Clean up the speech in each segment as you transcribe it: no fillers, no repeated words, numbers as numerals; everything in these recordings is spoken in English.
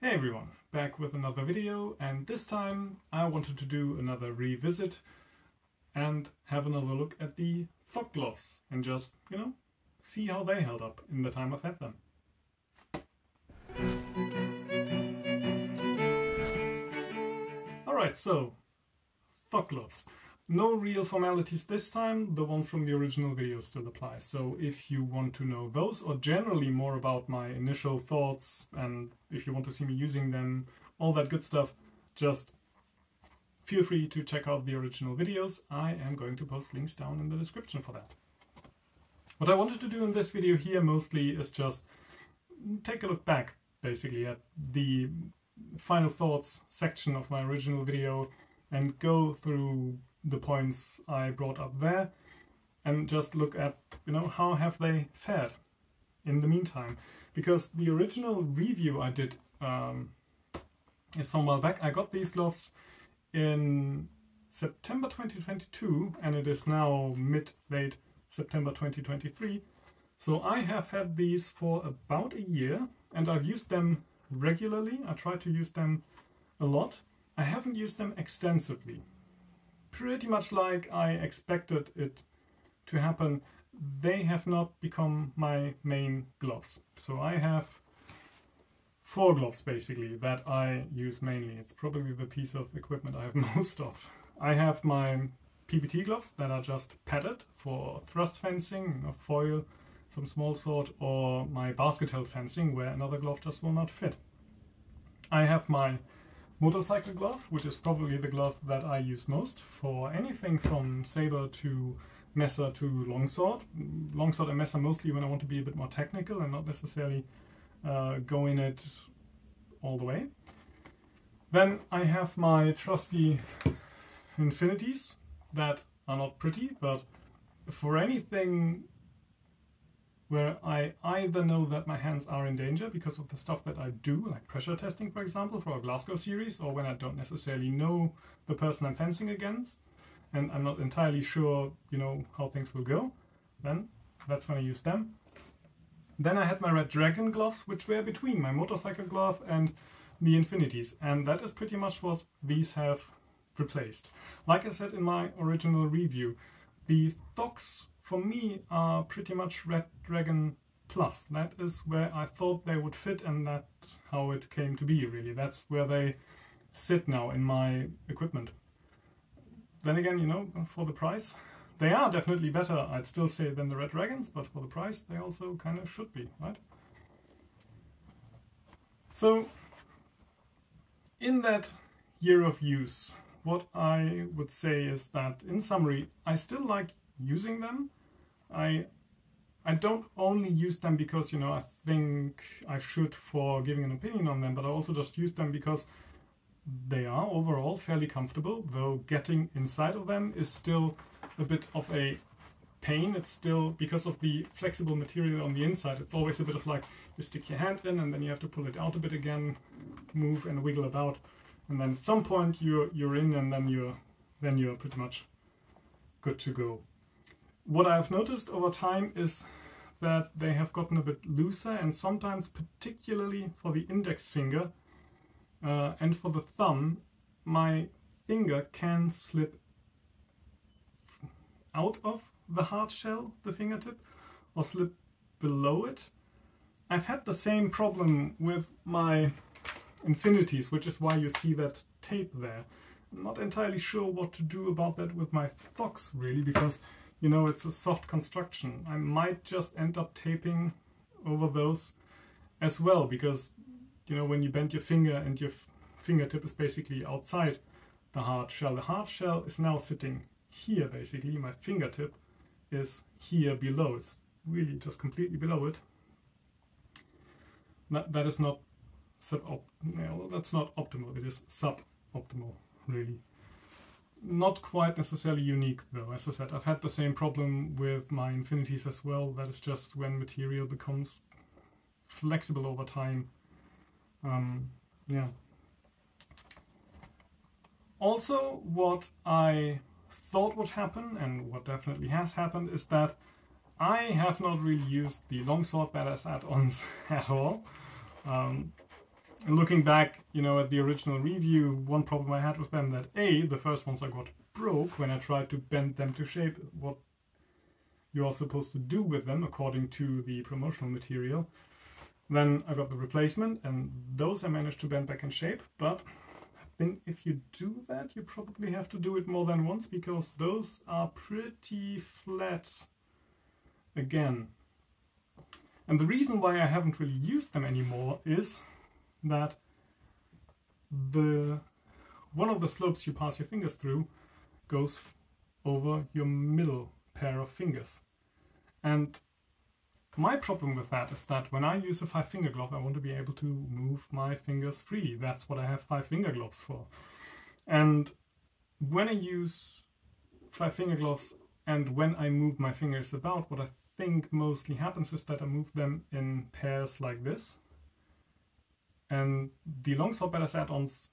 Hey everyone, back with another video, and this time I wanted to do another revisit and have another look at the Thokk gloves and just, see how they held up in the time I've had them. Alright, so Thokk gloves. No real formalities this time, the ones from the original video still apply. So if you want to know those, or generally more about my initial thoughts, and if you want to see me using them, all that good stuff, just feel free to check out the original videos. I am going to post links down in the description for that. What I wanted to do in this video here mostly is just take a look back, basically, at the final thoughts section of my original video and go through the points I brought up there and just look at, how have they fared in the meantime. Because the original review I did some while back, I got these gloves in September 2022 and it is now mid-late September 2023. So I have had these for about a year and I've used them regularly. I try to use them a lot. I haven't used them extensively. Pretty much like I expected it to happen, they have not become my main gloves. So I have 4 gloves basically that I use mainly. It's probably the piece of equipment I have most of. I have my PBT gloves that are just padded for thrust fencing, foil, some small sword, or my basket held fencing where another glove just will not fit. I have my motorcycle glove, which is probably the glove that I use most for anything from saber to messer to longsword. Longsword and messer mostly when I want to be a bit more technical and not necessarily go in it all the way. Then I have my trusty infinities that are not pretty, but for anything where I either know that my hands are in danger because of the stuff that I do, like pressure testing, for example, for a Glasgow series, or when I don't necessarily know the person I'm fencing against, and I'm not entirely sure, how things will go, then that's when I use them. Then I had my Red Dragon gloves, which were between my motorcycle glove and the infinities, and that is pretty much what these have replaced. Like I said in my original review, the Thokks for me are pretty much Red Dragon Plus. That is where I thought they would fit and that's how it came to be, really. That's where they sit now in my equipment. Then again, for the price, they are definitely better, I'd still say, than the Red Dragons, but for the price they also kind of should be, right? So, in that year of use, what I would say is that, in summary, I still like using them. I don't only use them because, I think I should for giving an opinion on them, but I also just use them because they are overall fairly comfortable, though getting inside of them is still a bit of a pain. It's still, because of the flexible material on the inside, it's always a bit of like, you stick your hand in and then you have to pull it out a bit again, move and wiggle about, and then at some point you're in and then you're pretty much good to go. What I've noticed over time is that they have gotten a bit looser, and sometimes, particularly for the index finger and for the thumb, my finger can slip out of the hard shell, the fingertip, or slip below it. I've had the same problem with my infinities, which is why you see that tape there. I'm not entirely sure what to do about that with my Thokks, really, because it's a soft construction. I might just end up taping over those as well, because, when you bend your finger and your fingertip is basically outside the hard shell is now sitting here, basically. My fingertip is here below. It's really just completely below it. That is not that's not optimal. It is suboptimal, really. Not quite necessarily unique though. As I said, I've had the same problem with my infinities as well. That is just when material becomes flexible over time. Yeah. Also, what I thought would happen, and what definitely has happened, is that I have not really used the longsword badass add-ons at all. looking back, you know, at the original review, one problem I had with them that the first ones I got broke when I tried to bend them to shape what you are supposed to do with them according to the promotional material. Then I got the replacement, and those I managed to bend back in shape, but I think if you do that, you probably have to do it more than once, because those are pretty flat again. And the reason why I haven't really used them anymore is that one of the slopes you pass your fingers through goes over your middle pair of fingers. And my problem with that is that when I use a 5-finger glove, I want to be able to move my fingers freely. That's what I have 5-finger gloves for. And when I use 5-finger gloves and when I move my fingers about, what I think mostly happens is that I move them in pairs like this. And the longsword betters add-ons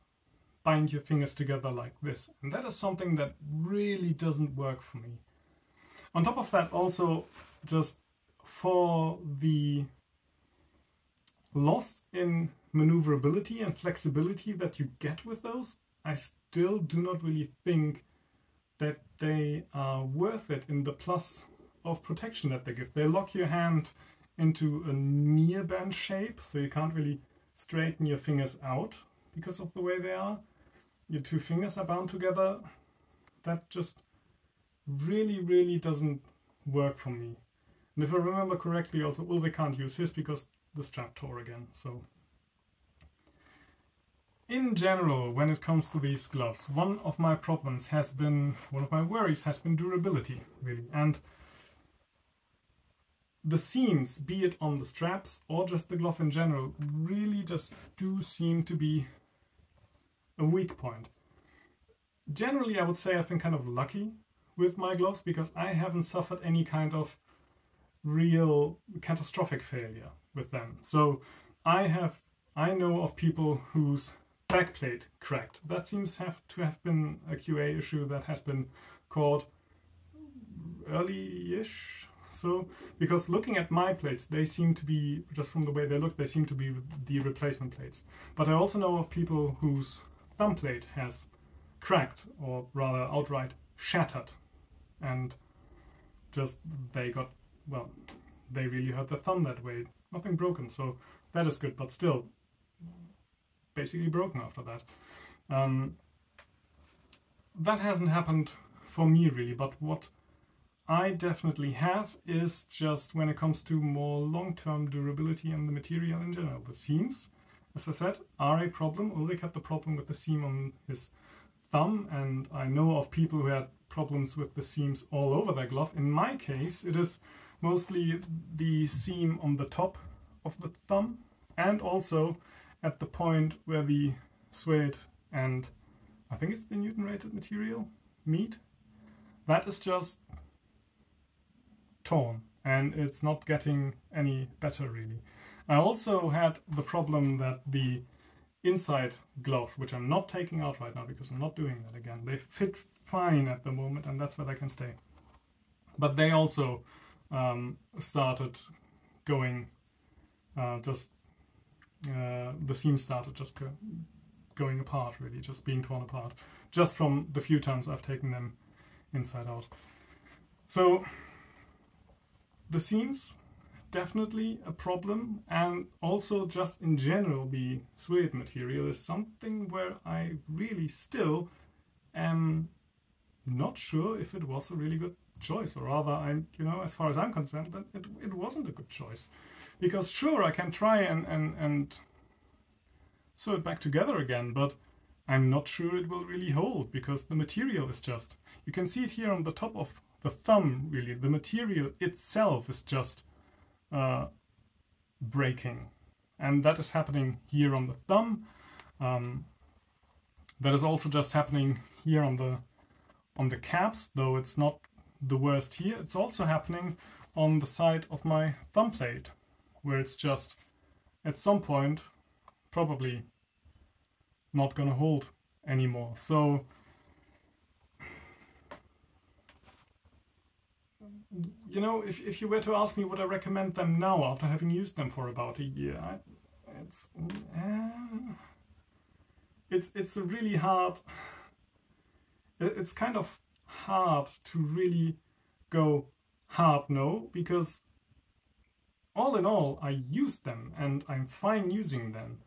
bind your fingers together like this. And that is something that really doesn't work for me. On top of that, also just for the loss in maneuverability and flexibility that you get with those, I still do not really think that they are worth it in the plus of protection that they give. They lock your hand into a near bend shape, so you can't really straighten your fingers out because of the way they are. Your two fingers are bound together. That just really doesn't work for me. And if I remember correctly, also Ulrich can't use his because the strap tore again. So in general, when it comes to these gloves, one of my worries has been durability, really. And the seams, be it on the straps or just the glove in general, really just do seem to be a weak point. Generally, I would say I've been kind of lucky with my gloves because I haven't suffered any kind of real catastrophic failure with them. So I know of people whose backplate cracked. That seems to have been a QA issue that has been caught early-ish. So, because looking at my plates, they seem to be, just from the way they look, they seem to be the replacement plates. But I also know of people whose thumb plate has cracked, or rather outright shattered. And just they really hurt their thumb that way. Nothing broken, so that is good, but still basically broken after that. That hasn't happened for me really, but what I definitely have is just when it comes to more long-term durability and the material in general. The seams, as I said, are a problem. Ulrich had the problem with the seam on his thumb, and I know of people who had problems with the seams all over their glove. In my case, it is mostly the seam on the top of the thumb and also at the point where the suede and I think it's the Newton-rated material meet. That is just torn and it's not getting any better really. I also had the problem that the inside glove, which I'm not taking out right now because I'm not doing that again, they fit fine at the moment and that's where they can stay. But they also started going the seams started just going apart really, just being torn apart, just from the few times I've taken them inside out. So the seams, definitely a problem, and also just in general the suede material is something where I really still am not sure if it was a really good choice, or rather, as far as I'm concerned, that it wasn't a good choice. Because sure, I can try and sew it back together again, but I'm not sure it will really hold because the material is just, you can see it here on the top of the thumb really, the material itself is just breaking, and that is happening here on the thumb. That is also just happening here on the caps, though it's not the worst here. It's also happening on the side of my thumb plate, where it's just at some point probably not gonna hold anymore. So if you were to ask me would I recommend them now after having used them for about a year, it's a really hard. It's kind of hard to really go hard no, because all in all I use them and I'm fine using them.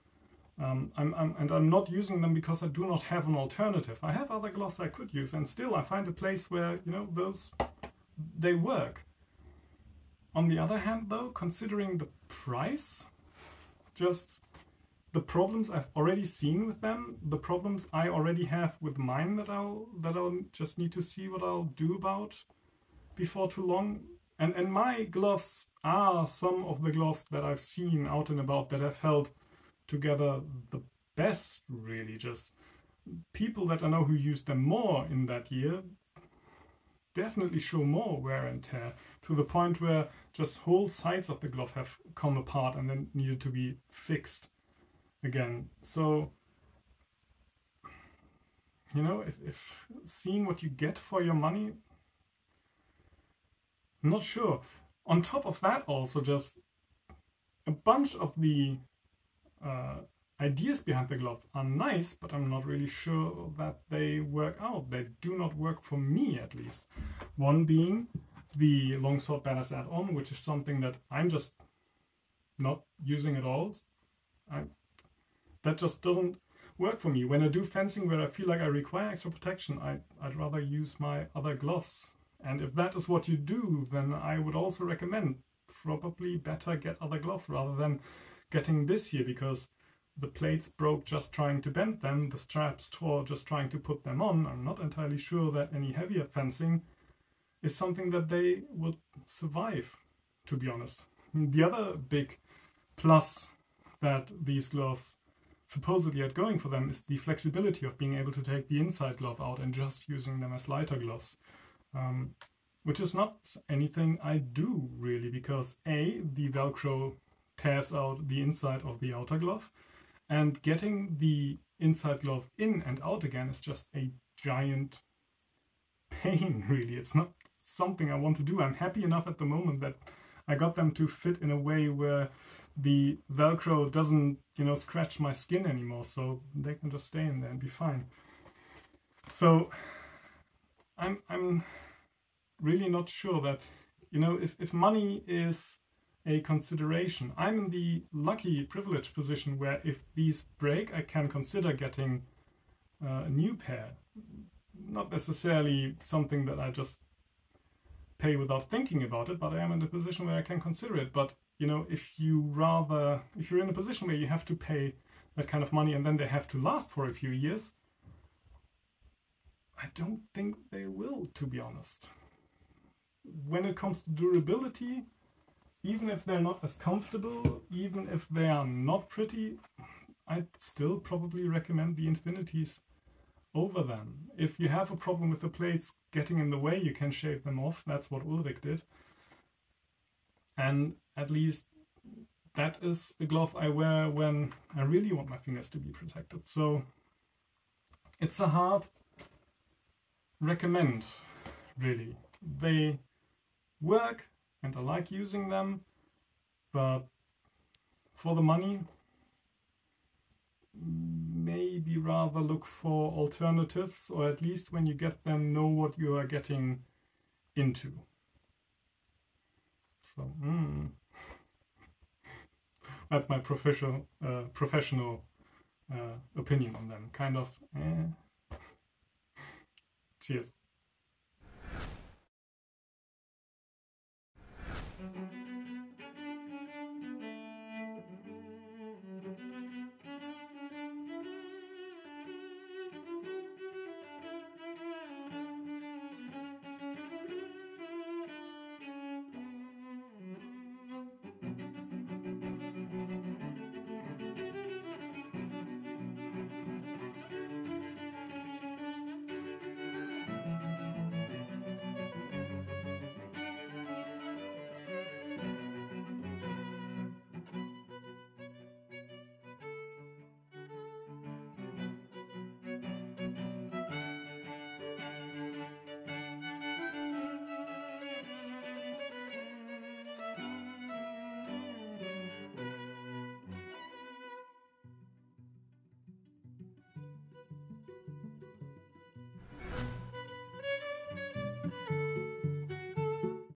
I'm not using them because I do not have an alternative. I have other gloves I could use, and still I find a place where, you know, they work. On the other hand, though, considering the price, just the problems I've already seen with them, the problems I already have with mine that I'll just need to see what I'll do about before too long. And my gloves are some of the gloves that I've seen out and about that have held together the best, really. Just people that I know who used them more in that year definitely show more wear and tear, to the point where just whole sides of the glove have come apart and then needed to be fixed again. So, you know, if seeing what you get for your money, I'm not sure. On top of that, also just a bunch of the ideas behind the glove are nice, but I'm not really sure that they work out. They do not work for me, at least. One being the Longsword Badass add-on, which is something that I'm just not using at all. That just doesn't work for me. When I do fencing where I feel like I require extra protection, I'd rather use my other gloves. And if that is what you do, then I would also recommend probably better get other gloves rather than getting this here, because the plates broke just trying to bend them, the straps tore just trying to put them on. I'm not entirely sure that any heavier fencing is something that they would survive, to be honest. The other big plus that these gloves supposedly had going for them is the flexibility of being able to take the inside glove out and just using them as lighter gloves. Which is not anything I do, really, because A, the Velcro tears out the inside of the outer glove, and getting the inside glove in and out again is just a giant pain, really. It's not something I want to do. I'm happy enough at the moment that I got them to fit in a way where the Velcro doesn't, you know, scratch my skin anymore, so they can just stay in there and be fine. So I'm really not sure that, you know, if money is a consideration, I'm in the lucky, privileged position where if these break, I can consider getting a new pair. Not necessarily something that I just pay without thinking about it, but I am in the position where I can consider it. But, you know, if you're in a position where you have to pay that kind of money and then they have to last for a few years, I don't think they will, to be honest. When it comes to durability, even if they're not as comfortable, even if they are not pretty, I'd still probably recommend the Infinities over them. If you have a problem with the plates getting in the way, you can shave them off. That's what Ulrich did. And at least that is a glove I wear when I really want my fingers to be protected. So it's a hard recommend, really. They work and I like using them, but for the money, maybe rather look for alternatives, or at least when you get them, know what you are getting into. So that's my professional opinion on them. Kind of. Cheers.